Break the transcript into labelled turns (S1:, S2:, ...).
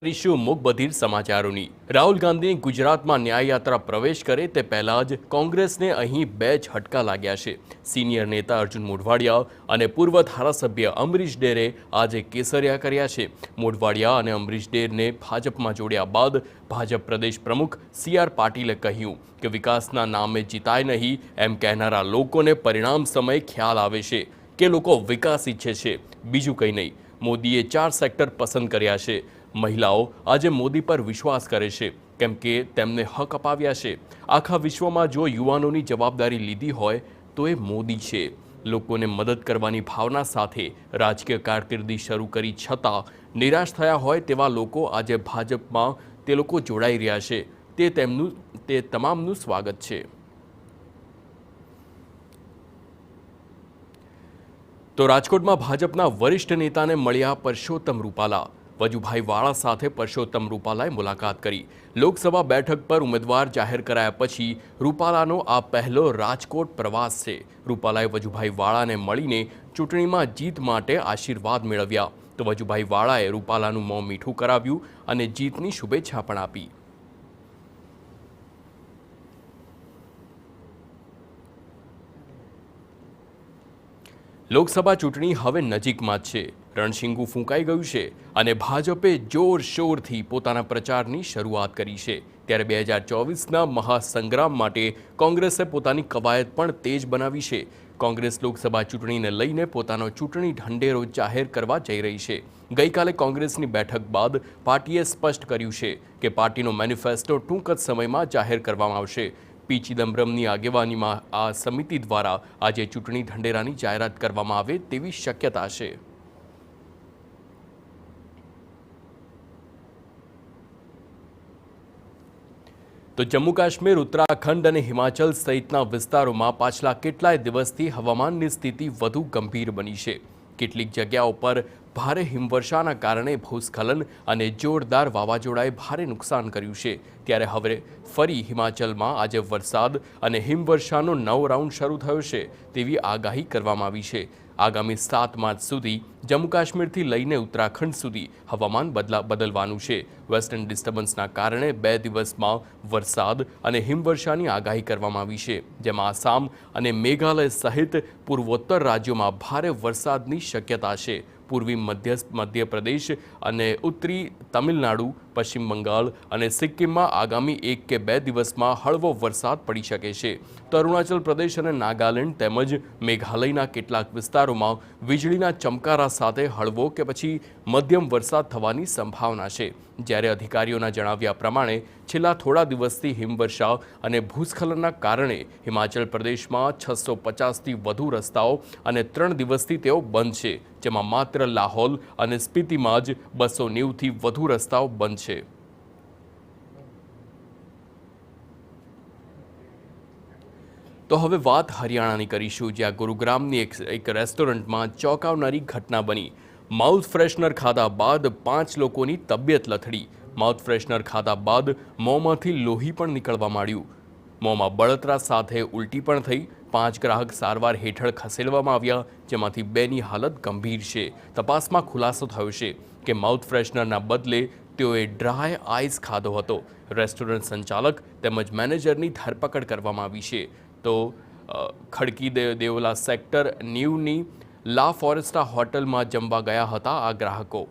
S1: કરીશું મુખબધિર સમાચારોની રાહુલ ગાંધી ગુજરાતમાં ન્યાયયાત્રા પ્રવેશ કરે તે પહેલા જ કોંગ્રેસને અહીં બે ઝટકા લાગ્યા છે। સિનિયર નેતા અર્જુન મોઢવાડિયા અને પૂર્વ ધારાસભ્ય અમરીશ ડેરે આજે કેસરિયા કર્યા છે। મોઢવાડિયા અને અમરીશ ડેરને ભાજપમાં જોડ્યા બાદ ભાજપ પ્રદેશ પ્રમુખ સી.આર. પાટીલે કહ્યું કે વિકાસના નામે જીતાય નહીં એમ કહેનારા લોકોને પરિણામ સમયે ખ્યાલ આવે છે કે લોકો વિકાસ ઈચ્છે છે, બીજું કંઈ નહીં। મોદીએ 4 સેક્ટર પસંદ કર્યા છે। મહિલાઓ આજે મોદી પર વિશ્વાસ કરે છે કેમ કે તેમને હક અપાવ્યા છે। આખા વિશ્વમાં જો યુવાનોની જવાબદારી લીધી હોય તો એ મોદી છે। લોકોને મદદ કરવાની ભાવના સાથે રાજકીય કારકિર્દી શરૂ કરી છતાં નિરાશ થયા હોય તેવા લોકો આજે ભાજપમાં તે લોકો જોડાઈ રહ્યા છે તે તમામનું સ્વાગત છે। તો રાજકોટમાં ભાજપના વરિષ્ઠ નેતાને મળ્યા પરસોત્તમ રૂપાલા। વજુભાઈ વાળા સાથે પરસોત્તમ રૂપાલાએ મુલાકાત કરી। લોકસભા બેઠક પર ઉમેદવાર જાહેર કરાયા પછી રૂપાલાનો આ પહેલો રાજકોટ પ્રવાસ છે। રૂપાલાએ વજુભાઈ વાળાને મળીને ચૂંટણીમાં જીત માટે આશીર્વાદ મેળવ્યા તો વજુભાઈ વાળાએ રૂપાલાનું મોં મીઠું કરાવ્યું અને જીતની શુભેચ્છા પણ આપી। લોકસભા ચૂંટણી હવે નજીકમાં જ છે। રણશીંગુ ફૂંકાઈ ગયું છે અને ભાજપે જોરશોરથી પોતાના પ્રચારની શરૂઆત કરી છે। ત્યારે 2024ના મહાસંગ્રામ માટે કોંગ્રેસે પોતાની કવાયત પણ તેજ બનાવી છે। કોંગ્રેસ લોકસભા ચૂંટણીને લઈને પોતાનો ચૂંટણી ઢંઢેરો જાહેર કરવા જઈ રહી છે। ગઈકાલે કોંગ્રેસની બેઠક બાદ પાર્ટીએ સ્પષ્ટ કર્યું છે કે પાર્ટીનો મેનિફેસ્ટો ટૂંક જ સમયમાં જાહેર કરવામાં આવશે। પી ચિદમ્બરમની આગેવાનીમાં આ સમિતિ દ્વારા આજે ચૂંટણી ઢંઢેરાની જાહેરાત કરવામાં આવે તેવી શક્યતા છે। તો જમ્મુ કાશ્મીર, ઉત્તરાખંડ અને હિમાચલ સહિતના વિસ્તારોમાં પાછલા કેટલાય દિવસથી હવામાનની સ્થિતિ વધુ ગંભીર બની છે। કેટલીક જગ્યાઓ પર ભારે હિમવર્ષાના કારણે ભૂસ્ખલન અને જોરદાર વાવાઝોડાએ ભારે નુકસાન કર્યું છે। ત્યારે હવે ફરી હિમાચલમાં આજે વરસાદ અને હિમવર્ષાનો નવો રાઉન્ડ શરૂ થયો છે તેવી આગાહી કરવામાં આવી છે। આગામી 7 માર્ચ સુધી જમ્મુ કાશ્મીરથી લઈને ઉત્તરાખંડ સુધી હવામાન બદલવાનું છે। વેસ્ટર્ન ડિસ્ટર્બન્સના કારણે 2 દિવસમાં વરસાદ અને હિમવર્ષાની આગાહી કરવામાં આવી છે, જેમાં આસામ અને મેઘાલય સહિત પૂર્વોત્તર રાજ્યોમાં ભારે વરસાદની શક્યતા છે। પૂર્વી મધ્યપ્રદેશ અને ઉત્તરી તમિલનાડુ, પશ્ચિમ બંગાળ અને સિક્કિમમાં આગામી 1 કે 2 દિવસમાં હળવો વરસાદ પડી શકે છે। તો અરુણાચલ પ્રદેશ અને નાગાલેન્ડ તેમજ મેઘાલયના કેટલાક વિસ્તારોમાં વીજળીના ચમકારા સાથે હળવો કે પછી મધ્યમ વરસાદ થવાની સંભાવના છે। જ્યારે અધિકારીઓના જણાવ્યા પ્રમાણે છેલ્લા થોડા દિવસથી હિમવર્ષા અને ભૂસ્ખલનના કારણે હિમાચલ પ્રદેશમાં 650થી વધુ રસ્તાઓ અને 3 દિવસથી તેઓ બંધ છે, જેમાં માત્ર લાહૌલ અને સ્પીતિમાં જ 290થી વધુ રસ્તાઓ બંધ છે। તો હવે વાત હરિયાણાની કરીશું, જ્યાં ગુરુગ્રામની એક રેસ્ટોરન્ટમાં ચોંકાવનારી ઘટના બની। માઉથ ફ્રેશનર ખાધા બાદ 5 લોકોની તબિયત લથડી। માઉથ ફ્રેશનર ખાધા બાદ મોંમાંથી લોહી પણ નીકળવા માંડ્યું। મોંમાં બળતરા સાથે ઉલટી પણ થઈ। 5 ગ્રાહક સારવાર હેઠળ ખસેડવામાં આવ્યા, જેમાંથી 2ની હાલત ગંભીર છે। તપાસમાં ખુલાસો થયો છે કે માઉથ ફ્રેશનરના બદલે તેઓએ ડ્રાય આઈસ ખાધો હતો। રેસ્ટોરન્ટ સંચાલક તેમજ મેનેજરની ધરપકડ કરવામાં આવી છે। તો ખડકી દેવલા સેક્ટર 90ની લા ફોરેસ્ટા હોટલમાં જમવા ગયા હતા આ ગ્રાહકો।